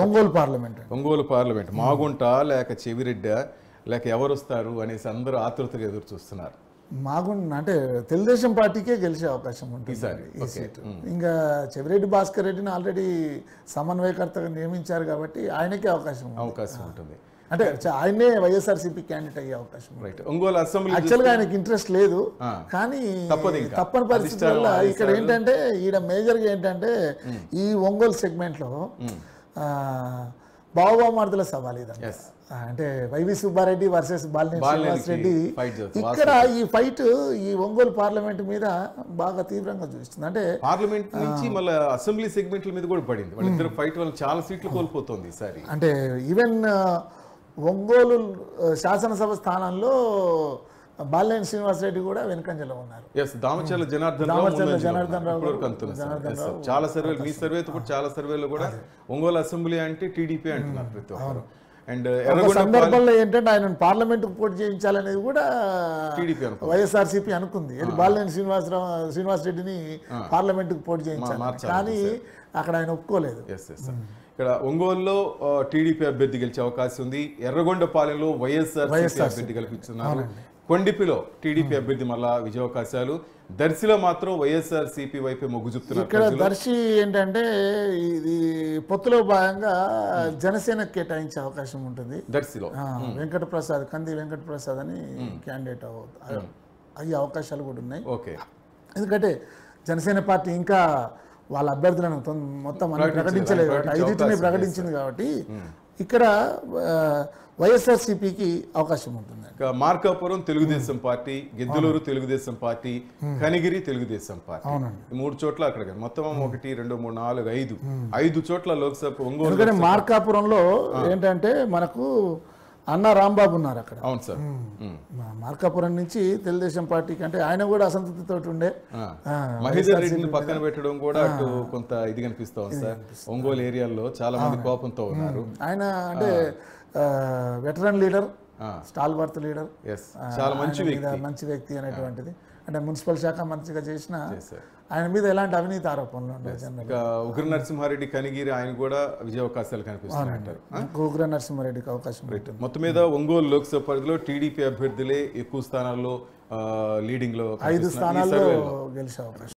Ongole parliament. Ongole parliament Magunta లేక చెవిరెడ్డ లేక ఎవరు వస్తారు అనేసి అందరూ ఆతృతగా ఎదురు చూస్తున్నారు. మాగుంట అంటే తెలుగుదేశం పార్టీకే గెలిచే అవకాశం ఉంటుంది ఈ సీటు. ఇంకా చెవిరెడ్డి భాస్కర్ రెడ్డిని ఆల్రెడీ సమన్వయకర్తగా నియమించారు కాబట్టి ఆయనకే అవకాశం ఉంటుంది. అంటే ఆయనే వైఎస్ఆర్సీపీ క్యాండిడేట్ అయ్యే అవకాశం. రైట్. ఒంగోలు అసెంబ్లీ యాక్చువల్గా ఆయనకి ఇంట్రెస్ట్ లేదు, కానీ తప్పని పరిస్థితి వల్ల ఇక్కడ ఏంటంటే ఈడ మేజర్గా ఏంటంటే ఈ ఒంగోలు సెగ్మెంట్లో బావబామార్దుల సవాల్ ఇదంతా. అంటే వైవి సుబ్బారెడ్డి వర్సెస్ బాలినేని శ్రీనివాస్ రెడ్డి. ఇక్కడ ఈ ఫైట్ ఈ ఒంగోలు పార్లమెంట్ మీద బాగా తీవ్రంగా చూస్తుంది. అంటే పార్లమెంట్ నుంచి మళ్ళీ అసెంబ్లీ సెగ్మెంట్ల మీద కూడా పడింది. వాళ్ళిద్దరు ఫైట్ వల్ల చాలా సీట్లు కోల్పోతుంది ఈసారి. అంటే ఈవెన్ ఒంగోలు శాసనసభ స్థానంలో బాలినేని శ్రీనివాస్ రెడ్డి కూడా వెనుకంజలో ఉన్నారు. దామచర్ల జనార్దన్ రావు చాలా సర్వేలు, మీ సర్వేతో కూడా చాలా సర్వేలో కూడా ఒంగోలు అసెంబ్లీ అంటే టీడీపీ అంటున్నారు ప్రతి ఒక్కరు. అండ్ సందర్భంలో ఏంటంటే ఆయన పార్లమెంట్ పోటీ చేయించాలనేది కూడా వైఎస్ఆర్సీపీ అనుకుంది. బాలినేని శ్రీనివాస్ రెడ్డిని పార్లమెంట్ పోటీ చేయించాలి, కానీ అక్కడ ఆయన ఒప్పుకోలేదు. ఇక్కడ ఒంగోలులో టీడీపీ అభ్యర్థి గెలిచే అవకాశం ఉంది. ఎర్రగొండపాలెంలో వైఎస్ఆర్ అభ్యర్థి కల్పించున్నారు. కొండిపిలో టీడీపీ అభ్యర్థి మళ్ళా విజయావకాశాలు. దర్శిలో మాత్రం వైఎస్ఆర్సీపీ వైపే మొగ్గు చూపుతున్నారు. ఇక్కడ దర్శి ఏంటంటే ఇది పొత్తులో భాగంగా జనసేన కేటాయించే అవకాశం ఉంటుంది. దర్శిలో కంది వెంకటప్రసాద్ అని క్యాండిడేట్ అయ్యే అవకాశాలు కూడా ఉన్నాయి. ఓకే. ఎందుకంటే జనసేన పార్టీ ఇంకా వాళ్ళ అభ్యర్థులను మొత్తం ప్రకటించలేదు, 5 ప్రకటించింది కాబట్టి ఇక్కడ వైఎస్ఆర్సీపీకి అవకాశం ఉంటుంది. Markapuram Telugu Desam party, Giddalur Telugu Desam party, Kanigiri Telugu Desam party, 3 చోట్ల అక్కడ మొత్తం 1 2 3 4 5 చోట్ల లోక్సభ ఒంగోలు. మార్కాపురంలో ఏంటంటే మనకు అన్న రాంబాబు ఉన్నారు అక్కడ. అవును సార్. మార్కాపురం నుంచి తెలుగుదేశం పార్టీకి అంటే ఆయన కూడా అసంతృప్తితో ఉండే. మహేందర్ రెడ్డిని పక్కన పెట్టడం కూడా అటు కొంత ఇది కనిపిస్తా ఉంది సార్. ఒంగోలు ఏరియాలో చాలా మంది కోపంతో ఉన్నారు. ఆయన అంటే వెటరన్ లీడర్, స్టాల్వర్త్ లీడర్, చాలా మంచి వ్యక్తి అనేటువంటిది. అంటే మున్సిపల్ శాఖ మంత్రిగా చేసిన ఆయన మీద ఎలాంటి అవినీతి ఆరోపణలు ఉండవు. ఉగ్ర నరసింహారెడ్డి కనిగిరి ఆయన కూడా విజయావకాశాలు కనిపిస్తున్నాయి. ఉగ్ర నరసింహారెడ్డికి అవకాశం. మొత్తం మీద ఒంగోలు లోక్సభ పరిధిలో టీడీపీ అభ్యర్థులే ఎక్కువ స్థానాల్లో లీడింగ్ లో 5 స్థానాల్లో గెలిచే అవకాశం.